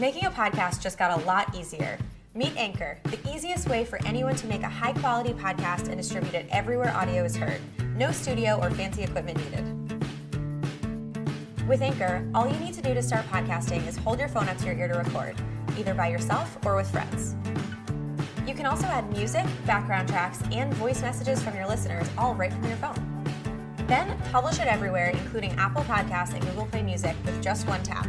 Making a podcast just got a lot easier. Meet Anchor, the easiest way for anyone to make a high-quality podcast and distribute it everywhere audio is heard. No studio or fancy equipment needed. With Anchor, all you need to do to start podcasting is hold your phone up to your ear to record, either by yourself or with friends. You can also add music, background tracks, and voice messages from your listeners all right from your phone. Then publish it everywhere, including Apple Podcasts and Google Play Music with just one tap.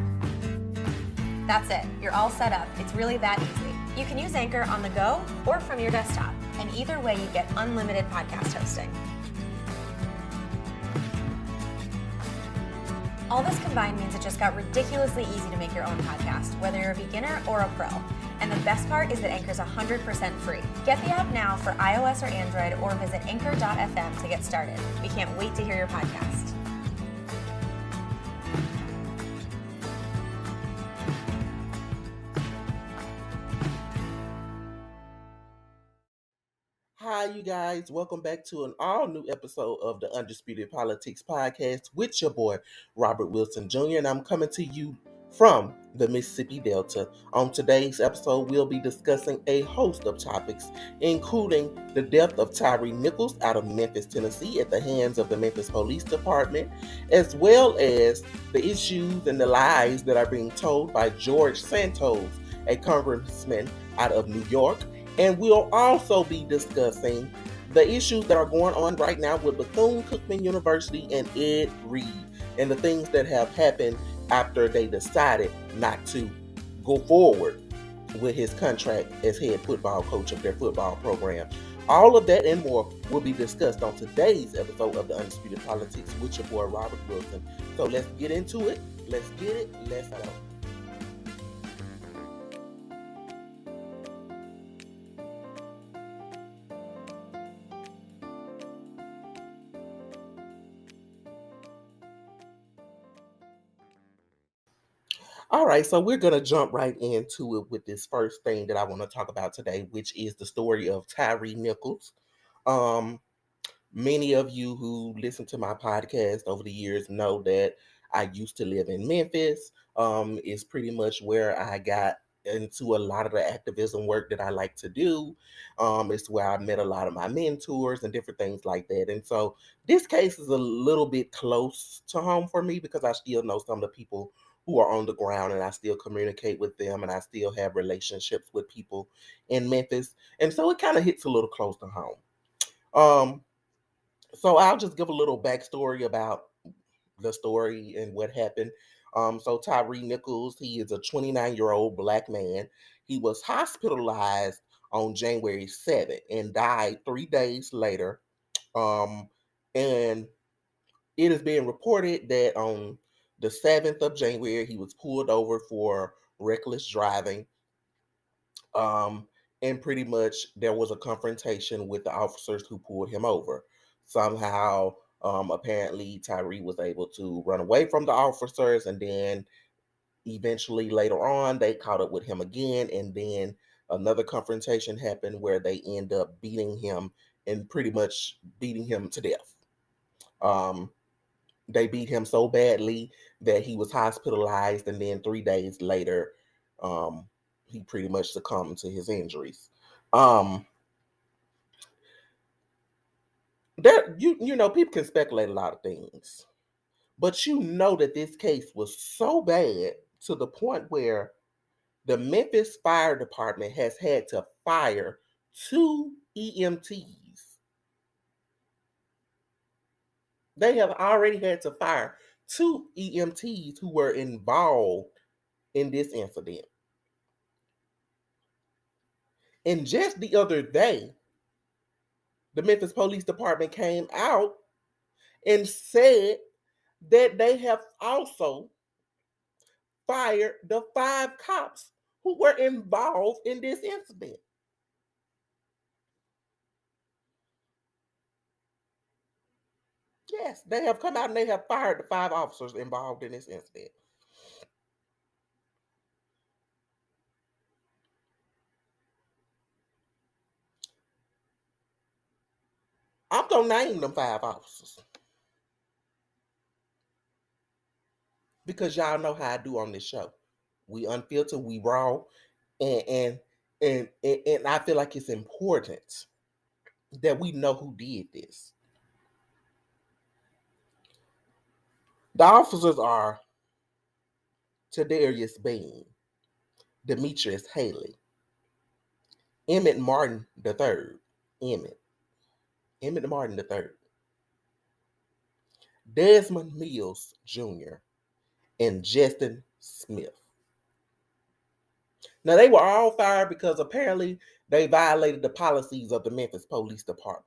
That's it. You're all set up. It's really that easy. You can use Anchor on the go or from your desktop, and either way you get unlimited podcast hosting. All this combined means it just got ridiculously easy to make your own podcast, whether you're a beginner or a pro. And the best part is that Anchor's 100% free. Get the app now for iOS or Android, or visit anchor.fm to get started. We can't wait to hear your podcast. Hi, you guys. Welcome back to an all-new episode of the Undisputed Politics Podcast with your boy, Robert Wilson Jr., and I'm coming to you from the Mississippi Delta. On today's episode, we'll be discussing a host of topics, including the death of Tyre Nichols out of Memphis, Tennessee at the hands of the Memphis Police Department, as well as the issues and the lies that are being told by George Santos, a congressman out of New York. And we'll also be discussing the issues that are going on right now with Bethune-Cookman University and Ed Reed, and the things that have happened after they decided not to go forward with his contract as head football coach of their football program. All of that and more will be discussed on today's episode of the Undisputed Politics with your boy, Robert Wilson. So let's get into it. Let's get it. Let's go. All right, so we're going to jump right into it with this first thing that I want to talk about today, which is the story of Tyre Nichols. Many of you who listen to my podcast over the years know that I used to live in Memphis. It's pretty much where I got into a lot of the activism work that I like to do. It's where I met a lot of my mentors and different things like that. And so this case is a little bit close to home for me because I still know some of the people who are on the ground, and I still communicate with them, and I still have relationships with people in Memphis. And so it kind of hits a little close to home. So I'll just give a little backstory about the story and what happened. So Tyre Nichols, he is a 29-year-old black man. He was hospitalized on January 7th and died 3 days later. And it is being reported that on the 7th of January, he was pulled over for reckless driving. And pretty much there was a confrontation with the officers who pulled him over. Somehow, apparently, Tyre was able to run away from the officers, and then eventually later on, they caught up with him again, and then another confrontation happened where they end up beating him and pretty much beating him to death. They beat him so badly that he was hospitalized, and then 3 days later, he pretty much succumbed to his injuries. People can speculate a lot of things, but you know that this case was so bad to the point where the Memphis Fire Department has had to fire 2 EMTs. They have already had to fire 2 EMTs who were involved in this incident. And just the other day, the Memphis Police Department came out and said that they have also fired the 5 cops who were involved in this incident. Yes, they have come out and they have fired the 5 officers involved in this incident. I'm going to name them 5 officers, because y'all know how I do on this show. We unfiltered, we raw, and and I feel like it's important that we know who did this. The officers are Tadarius Bean, Demetrius Haley, Emmett Martin III, Emmett Martin III, Desmond Mills Jr., and Justin Smith. Now, they were all fired because apparently they violated the policies of the Memphis Police Department.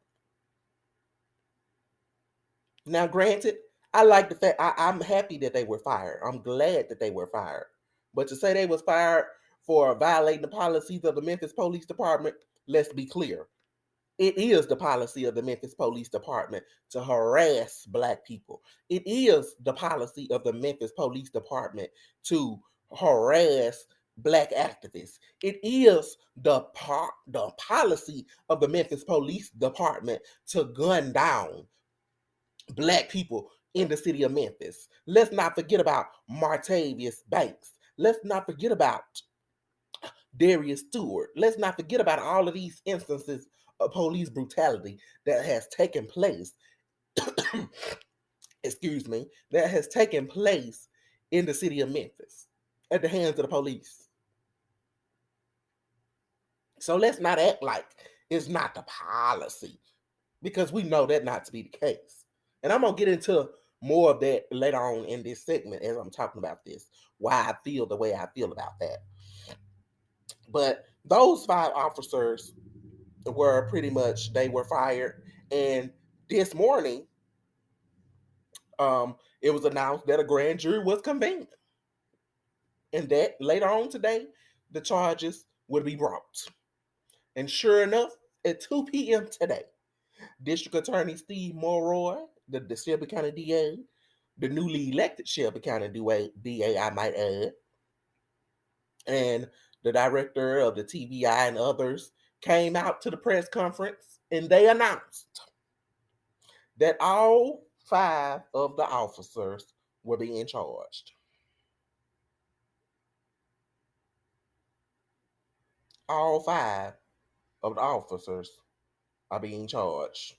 Now, granted, I like the fact I'm happy that they were fired. I'm glad that they were fired. But to say they was fired for violating the policies of the Memphis Police Department, let's be clear. It is the policy of the Memphis Police Department to harass Black people. It is the policy of the Memphis Police Department to harass Black activists. It is the policy of the Memphis Police Department to gun down Black people in the city of Memphis. Let's not forget about Martavius Banks. Let's not forget about Darius Stewart. Let's not forget about all of these instances of police brutality that has taken place. Excuse me, that has taken place in the city of Memphis at the hands of the police. So let's not act like it's not the policy, because we know that not to be the case. And I'm going to get into more of that later on in this segment as I'm talking about this, why I feel the way I feel about that. But those 5 officers were pretty much, they were fired. And this morning, it was announced that a grand jury was convened. And that later on today, the charges would be brought. And sure enough, at 2 p.m. today, District Attorney Steve Mulroy, the Shelby County DA, the newly elected Shelby County DA, I might add, and the director of the TBI and others came out to the press conference, and they announced that all 5 of the officers were being charged. All 5 of the officers are being charged.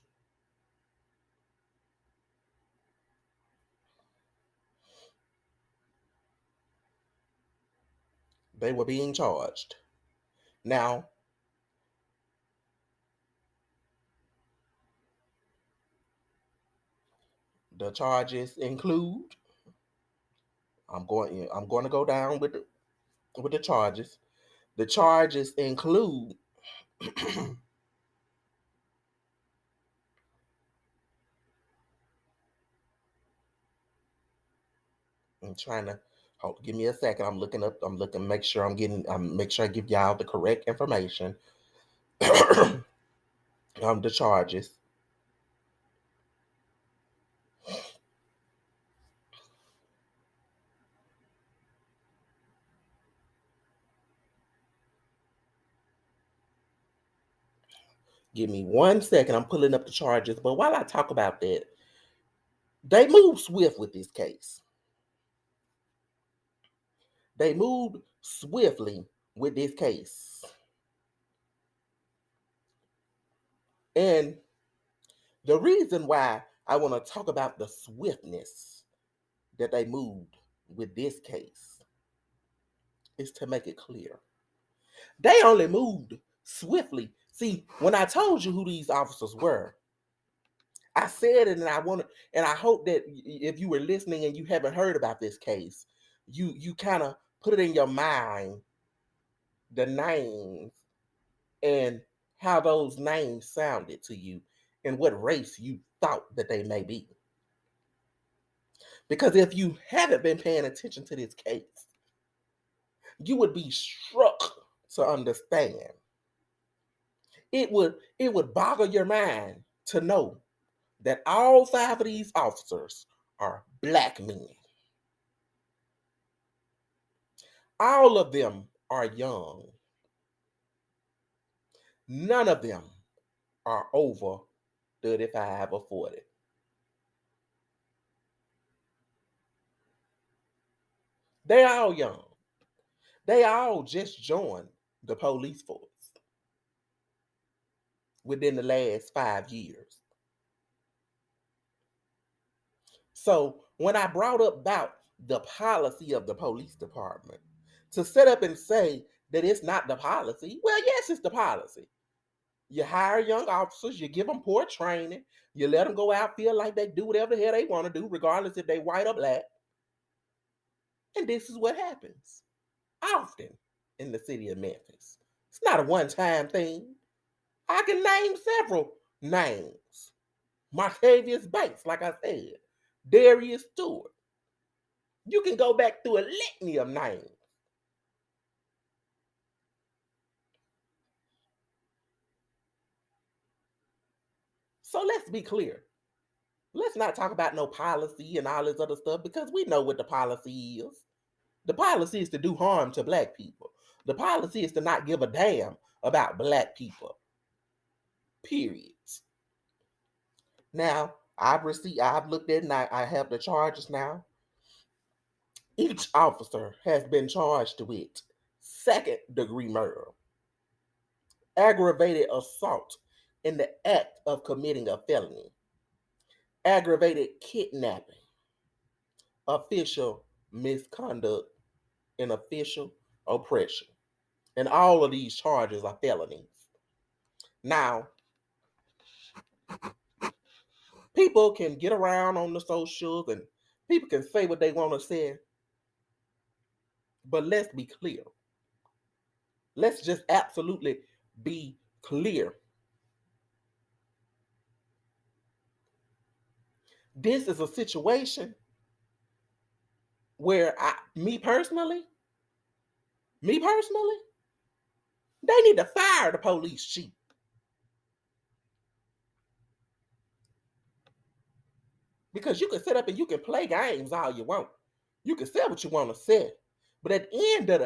They were being charged. Now, the charges include, I'm going to go down with the charges. The charges include I'm trying to give me a second. I'm looking, make sure make sure I give y'all the correct information. The charges. Give me 1 second. I'm pulling up the charges. But while I talk about that, they moved swift with this case. They moved swiftly with this case. And the reason why I want to talk about the swiftness that they moved with this case is to make it clear. They only moved swiftly. See, when I told you who these officers were, I said it, and I hope that if you were listening and you haven't heard about this case, you kind of put it in your mind, the names and how those names sounded to you and what race you thought that they may be. Because if you haven't been paying attention to this case, you would be struck to understand. It would boggle your mind to know that all 5 of these officers are Black men. All of them are young. None of them are over 35 or 40. They're all young. They all just joined the police force within the last 5 years. So when I brought up about the policy of the police department, to set up and say that it's not the policy, well, yes, it's the policy. You hire young officers, you give them poor training, you let them go out, feel like they do whatever the hell they want to do, regardless if they white or black. And this is what happens often in the city of Memphis. It's not a one-time thing. I can name several names. Martavius Banks, like I said. Darius Stewart. You can go back through a litany of names. So let's be clear. Let's not talk about no policy and all this other stuff because we know what the policy is. The policy is to do harm to black people. The policy is to not give a damn about black people. Period. Now, I've looked at and I have the charges now. Each officer has been charged with second-degree murder, aggravated assault in the act of committing a felony, aggravated kidnapping, official misconduct, and official oppression. And all of these charges are felonies. Now, people can get around on the socials and people can say what they want to say, but let's be clear. Let's just absolutely be clear. This is a situation where me personally, they need to fire the police chief. Because you can sit up and you can play games all you want. You can say what you want to say. But at the end of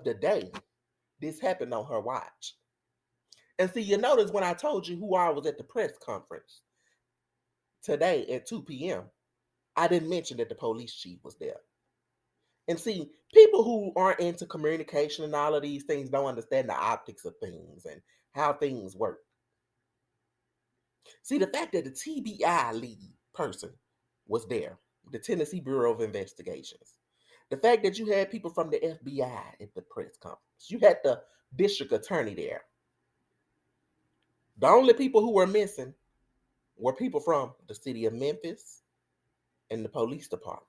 the day, this happened on her watch. And see, you notice when I told you who I was at the press conference today at 2 p.m., I didn't mention that the police chief was there. And see, people who aren't into communication and all of these things don't understand the optics of things and how things work. See, the fact that the TBI lead person was there, the Tennessee Bureau of Investigations, the fact that you had people from the FBI at the press conference, you had the district attorney there. The only people who were missing were people from the city of Memphis and the police department.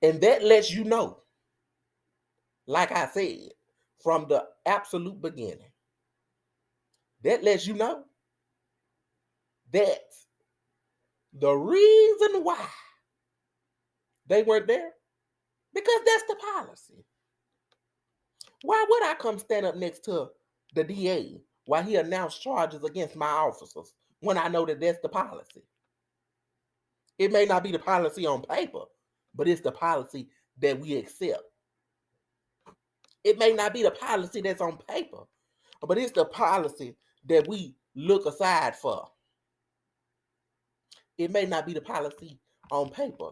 And that lets you know, like I said, from the absolute beginning, that lets you know that the reason why they weren't there, because that's the policy. Why would I come stand up next to the DA while he announced charges against my officers when I know that that's the policy? It may not be the policy on paper, but it's the policy that we accept. It may not be the policy that's on paper, but it's the policy that we look aside for. It may not be the policy on paper,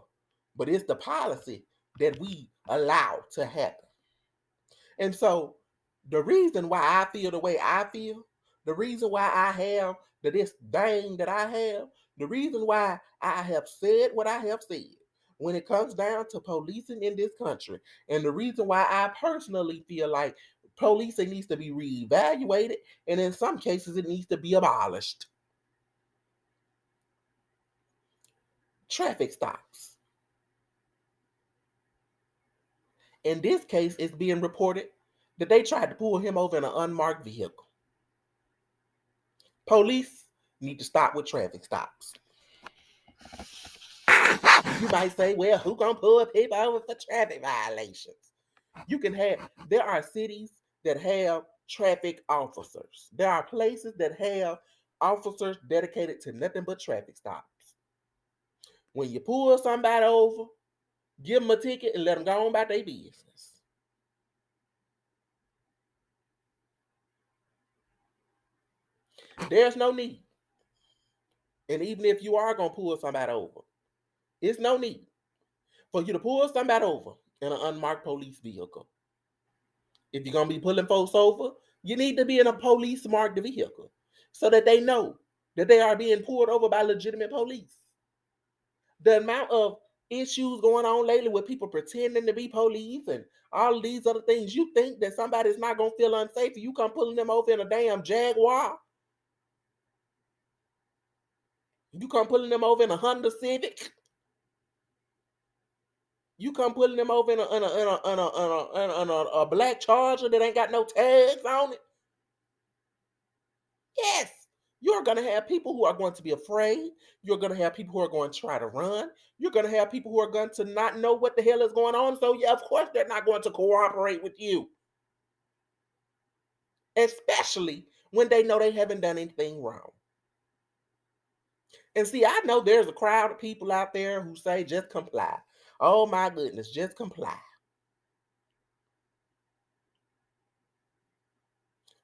but it's the policy that we allow to happen. And so the reason why I feel the way I feel, the reason why I have this thing that I have, the reason why I have said what I have said when it comes down to policing in this country, and the reason why I personally feel like policing needs to be reevaluated, and in some cases it needs to be abolished. Traffic stops. In this case, it's being reported that they tried to pull him over in an unmarked vehicle. Police need to stop with traffic stops. You might say, well, who gonna pull people over for traffic violations? There are cities that have traffic officers. There are places that have officers dedicated to nothing but traffic stops. When you pull somebody over, give them a ticket and let them go on about their business. There's no need. And even if you are going to pull somebody over, it's no need for you to pull somebody over in an unmarked police vehicle. If you're going to be pulling folks over, you need to be in a police marked vehicle so that they know that they are being pulled over by legitimate police. The amount of issues going on lately with people pretending to be police and all of these other things, you think that somebody's not going to feel unsafe if you come pulling them over in a damn Jaguar? You come pulling them over in a Honda Civic? You come pulling them over in a black Charger that ain't got no tags on it? Yes. You're going to have people who are going to be afraid. You're going to have people who are going to try to run. You're going to have people who are going to not know what the hell is going on. So, yeah, of course, they're not going to cooperate with you. Especially when they know they haven't done anything wrong. And see, I know there's a crowd of people out there who say, just comply. Oh, my goodness, just comply.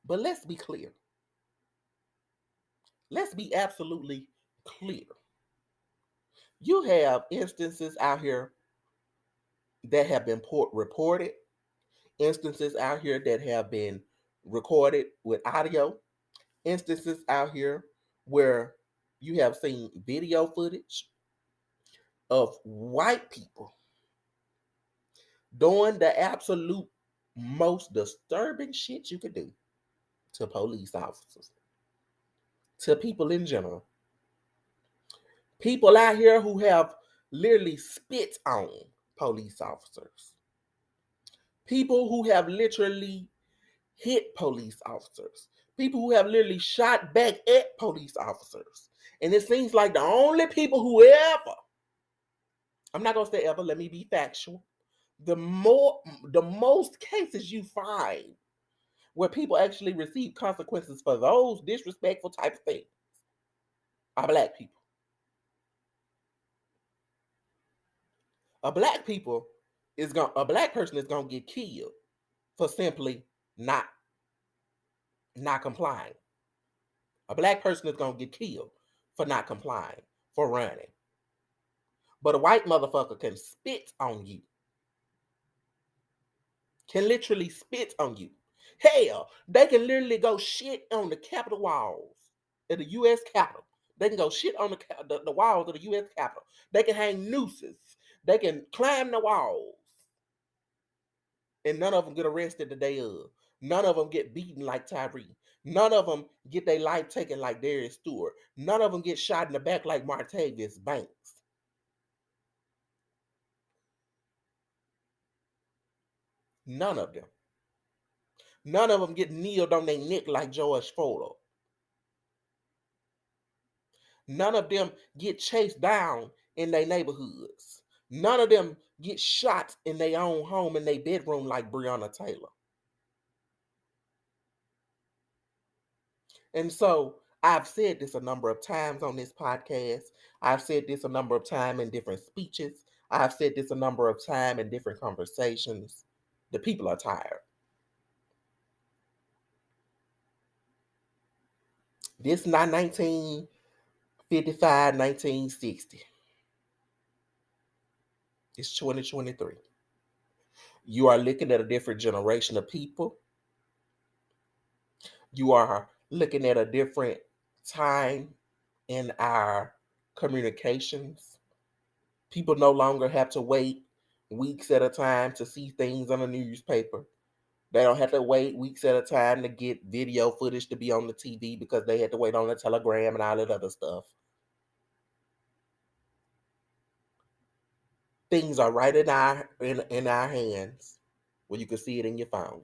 But let's be clear. Let's be absolutely clear. You have instances out here that have been reported, instances out here that have been recorded with audio, instances out here where you have seen video footage of white people doing the absolute most disturbing shit you could do to police officers, to people in general. People out here who have literally spit on police officers. People who have literally hit police officers. People who have literally shot back at police officers. And it seems like the only people who ever, I'm not going to say ever, let me be factual. The most cases you find where people actually receive consequences for those disrespectful type of things are black people. A black person is gonna get killed for simply not complying. A black person is gonna get killed for not complying, for running. But a white motherfucker can spit on you. Can literally spit on you. Hell, they can literally go shit on the Capitol walls at the U.S. Capitol. They can go shit on the walls of the U.S. Capitol. They can hang nooses. They can climb the walls. And none of them get arrested the day of. None of them get beaten like Tyre. None of them get their life taken like Darius Stewart. None of them get shot in the back like Martavius Banks. None of them. None of them get kneeled on their neck like George Floyd. None of them get chased down in their neighborhoods. None of them get shot in their own home in their bedroom like Breonna Taylor. And so I've said this a number of times on this podcast. I've said this a number of times in different speeches. I've said this a number of times in different conversations. The people are tired. This is not 1955, 1960. It's 2023. You are looking at a different generation of people. You are looking at a different time in our communications. People no longer have to wait weeks at a time to see things on the newspaper. They don't have to wait weeks at a time to get video footage to be on the TV because they had to wait on the telegram and all that other stuff. Things are right in our hands where you can see it in your phone.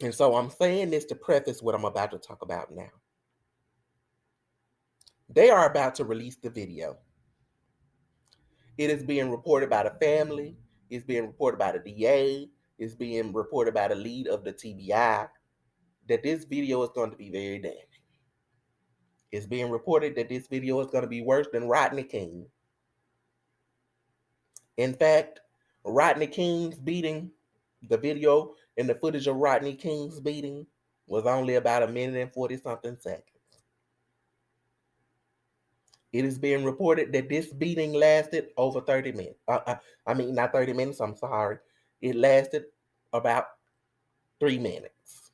And so I'm saying this to preface what I'm about to talk about now. They are about to release the video. It is being reported by the family. It's being reported by the DA. It's being reported by the lead of the TBI that this video is going to be very damning. It's being reported that this video is going to be worse than Rodney King. In fact, Rodney King's beating, the video and the footage of Rodney King's beating was only about 1 minute and 40 something seconds. It is being reported that this beating lasted over 30 minutes. Not 30 minutes, I'm sorry. It lasted about 3 minutes,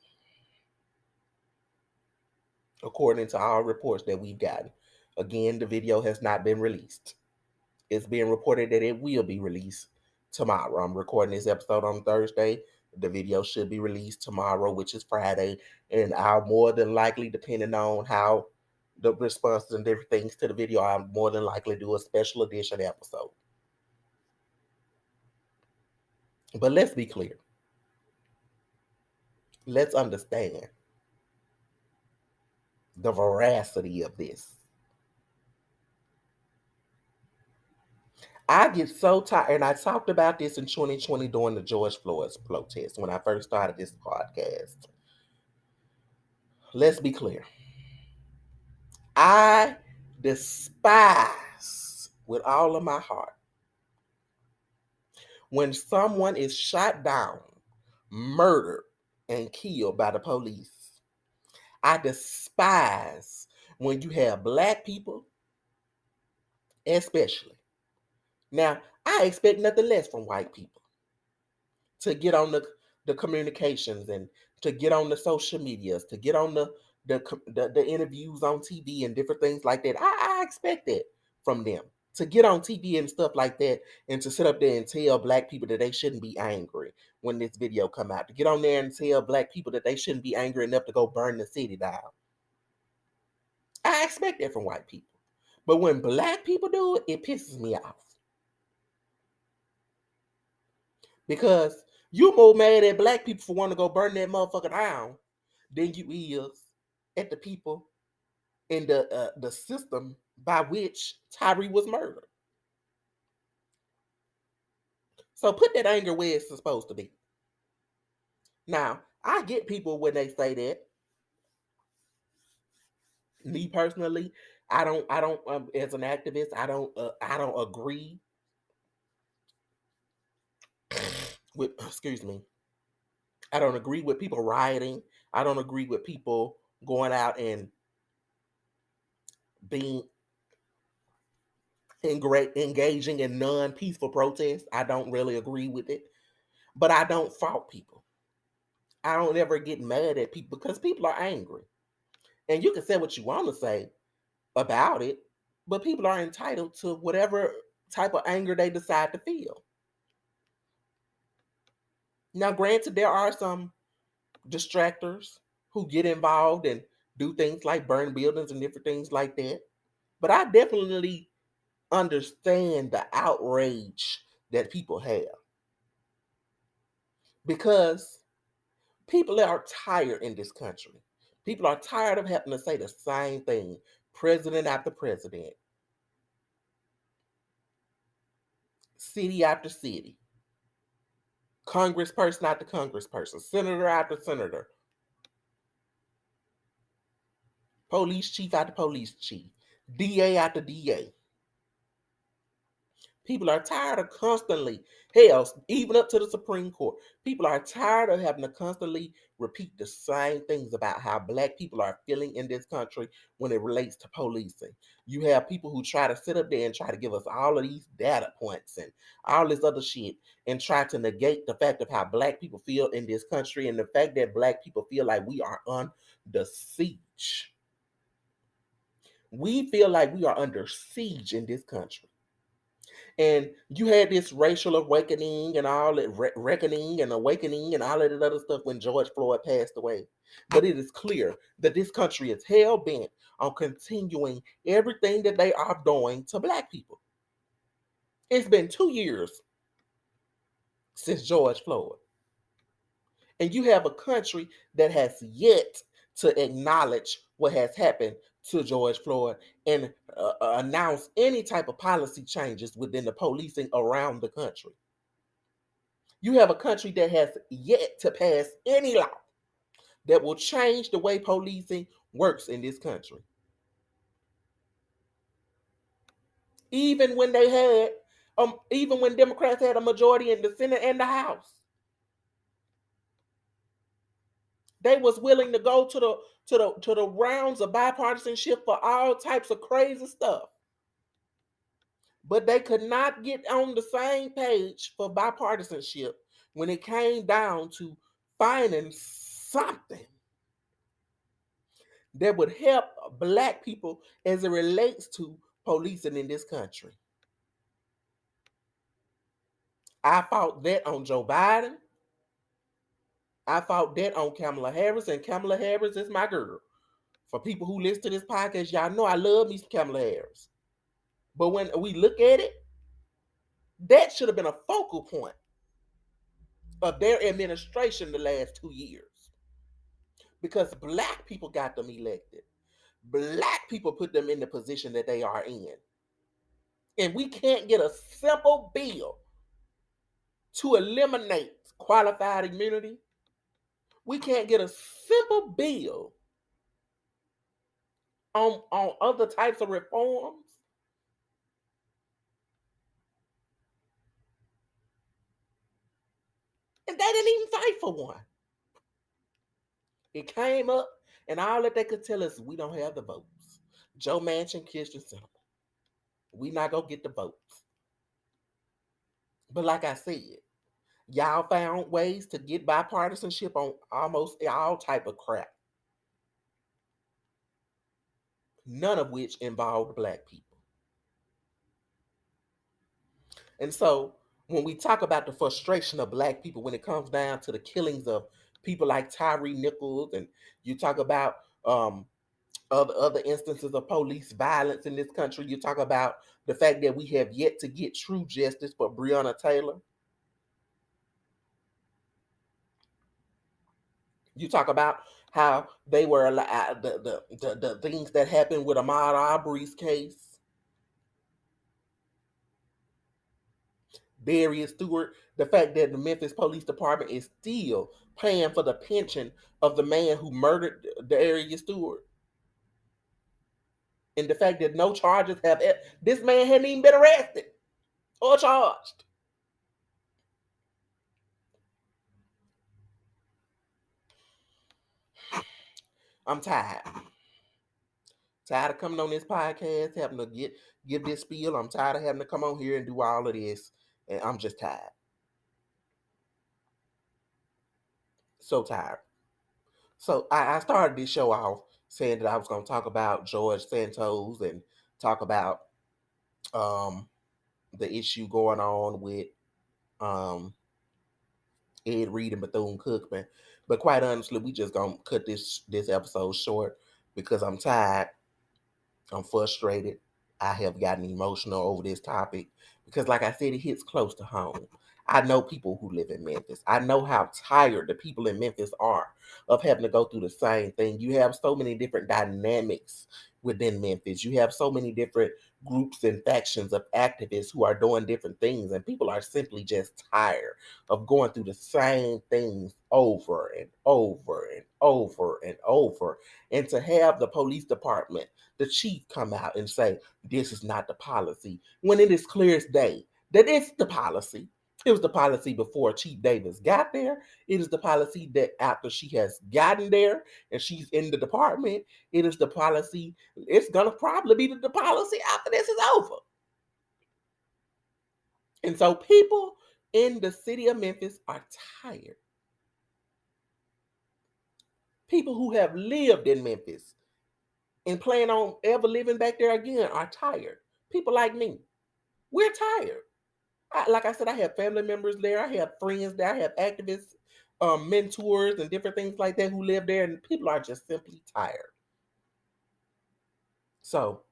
according to all reports that we've gotten. Again, the video has not been released. It's being reported that it will be released tomorrow. I'm recording this episode on Thursday. The video should be released tomorrow, which is Friday. And I'll more than likely, depending on how the responses and different things to the video, I'll more than likely do a special edition episode. But let's be clear. Let's understand the veracity of this. I get so tired, and I talked about this in 2020 during the George Floyd's protest when I first started this podcast. Let's be clear. I despise with all of my heart when someone is shot down, murdered, and killed by the police. I despise when you have Black people, especially. Now, I expect nothing less from white people to get on the communications and to get on the social medias, to get on the interviews on TV and different things like that. I expect that from them, to get on TV and stuff like that, and to sit up there and tell Black people that they shouldn't be angry when this video come out, to get on there and tell Black people that they shouldn't be angry enough to go burn the city down. I expect that from white people. But when Black people do it, it pisses me off. Because you more mad at Black people for wanting to go burn that motherfucker down than you is at the people in the system by which Tyre was murdered. So put that anger where it's supposed to be. Now, I get people when they say that. Me personally, I don't as an activist, I don't agree with, excuse me, I don't agree with people rioting. I don't agree with people going out and being engaging in non-peaceful protests. I don't really agree with it. But I don't fault people. I don't ever get mad at people because people are angry. And you can say what you want to say about it, but people are entitled to whatever type of anger they decide to feel. Now, granted, there are some distractors who get involved and do things like burn buildings and different things like that. But I definitely understand the outrage that people have, because people are tired in this country. People are tired of having to say the same thing, president after president, city after city, congressperson after congressperson, senator after senator, police chief after police chief, DA after DA. People are tired of constantly, hell, even up to the Supreme Court, people are tired of having to constantly repeat the same things about how Black people are feeling in this country when it relates to policing. You have people who try to sit up there and try to give us all of these data points and all this other shit and try to negate the fact of how Black people feel in this country and the fact that Black people feel like we are on the siege. We feel like we are under siege in this country. And you had this racial awakening and all that reckoning and awakening and all of that other stuff when George Floyd passed away. But it is clear that this country is hell bent on continuing everything that they are doing to Black people. It's been 2 years since George Floyd. And you have a country that has yet to acknowledge what has happened to George Floyd and announce any type of policy changes within the policing around the country. You have a country that has yet to pass any law that will change the way policing works in this country. Even when even when Democrats had a majority in the Senate and the House, they was willing to go to the rounds of bipartisanship for all types of crazy stuff. But they could not get on the same page for bipartisanship when it came down to finding something that would help Black people as it relates to policing in this country. I fought that on Joe Biden. I fought that on Kamala Harris, and Kamala Harris is my girl. For people who listen to this podcast, y'all know I love me some Kamala Harris. But when we look at it, that should have been a focal point of their administration the last 2 years. Because Black people got them elected. Black people put them in the position that they are in. And we can't get a simple bill to eliminate qualified immunity. We can't get a simple bill on other types of reforms. And they didn't even fight for one. It came up, and all that they could tell us, we don't have the votes. Joe Manchin, Kirsten Sinema. We not gonna get the votes. But like I said, y'all found ways to get bipartisanship on almost all type of crap. None of which involved Black people. And so when we talk about the frustration of Black people when it comes down to the killings of people like Tyre Nichols, and you talk about other instances of police violence in this country, you talk about the fact that we have yet to get true justice for Breonna Taylor. You talk about how they were the things that happened with Ahmaud Arbery's case. Darius Stewart, the fact that the Memphis Police Department is still paying for the pension of the man who murdered Darius Stewart. And the fact that no charges have, this man hadn't even been arrested or charged. I'm tired. Tired of coming on this podcast, having to give this spiel. I'm tired of having to come on here and do all of this. And I'm just tired. So tired. So I started this show off saying that I was going to talk about George Santos and talk about the issue going on with Ed Reed and Bethune-Cookman. But quite honestly, we just going to cut this episode short because I'm tired. I'm frustrated. I have gotten emotional over this topic because, like I said, it hits close to home. I know people who live in Memphis. I know how tired the people in Memphis are of having to go through the same thing. You have so many different dynamics within Memphis. You have so many different groups and factions of activists who are doing different things, and people are simply just tired of going through the same things over and over and over and over. And to have the police department, the chief, come out and say, this is not the policy, when it is clear as day that it's the policy. It was the policy before Chief Davis got there. It is the policy that after she has gotten there and she's in the department, it is the policy. It's going to probably be the policy after this is over. And so people in the city of Memphis are tired. People who have lived in Memphis and plan on ever living back there again are tired. People like me, we're tired. Like I said, I have family members there. I have friends there. I have activists, mentors, and different things like that who live there. And people are just simply tired. So,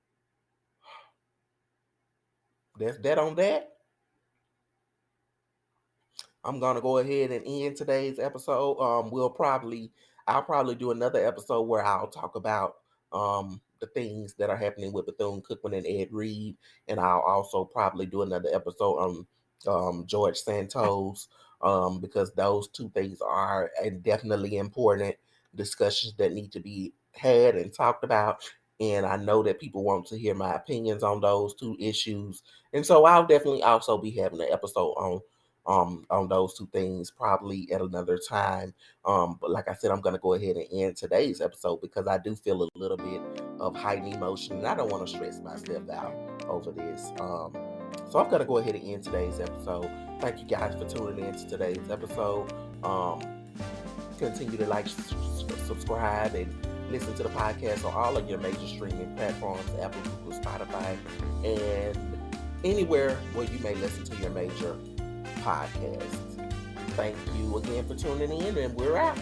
that's that on that. I'm going to go ahead and end today's episode. I'll probably do another episode where I'll talk about the things that are happening with Bethune-Cookman and Ed Reed. And I'll also probably do another episode on George Santos, because those two things are definitely important discussions that need to be had and talked about. And I know that people want to hear my opinions on those two issues. And so I'll definitely also be having an episode on those two things probably at another time. But like I said, I'm going to go ahead and end today's episode because I do feel a little bit of heightened emotion and I don't want to stress myself out over this. So I'm going to go ahead and end today's episode. Thank you guys for tuning in to today's episode. Continue to like, subscribe, and listen to the podcast on all of your major streaming platforms, Apple, Google, Spotify, and anywhere where you may listen to your major podcasts. Thank you again for tuning in, and we're out.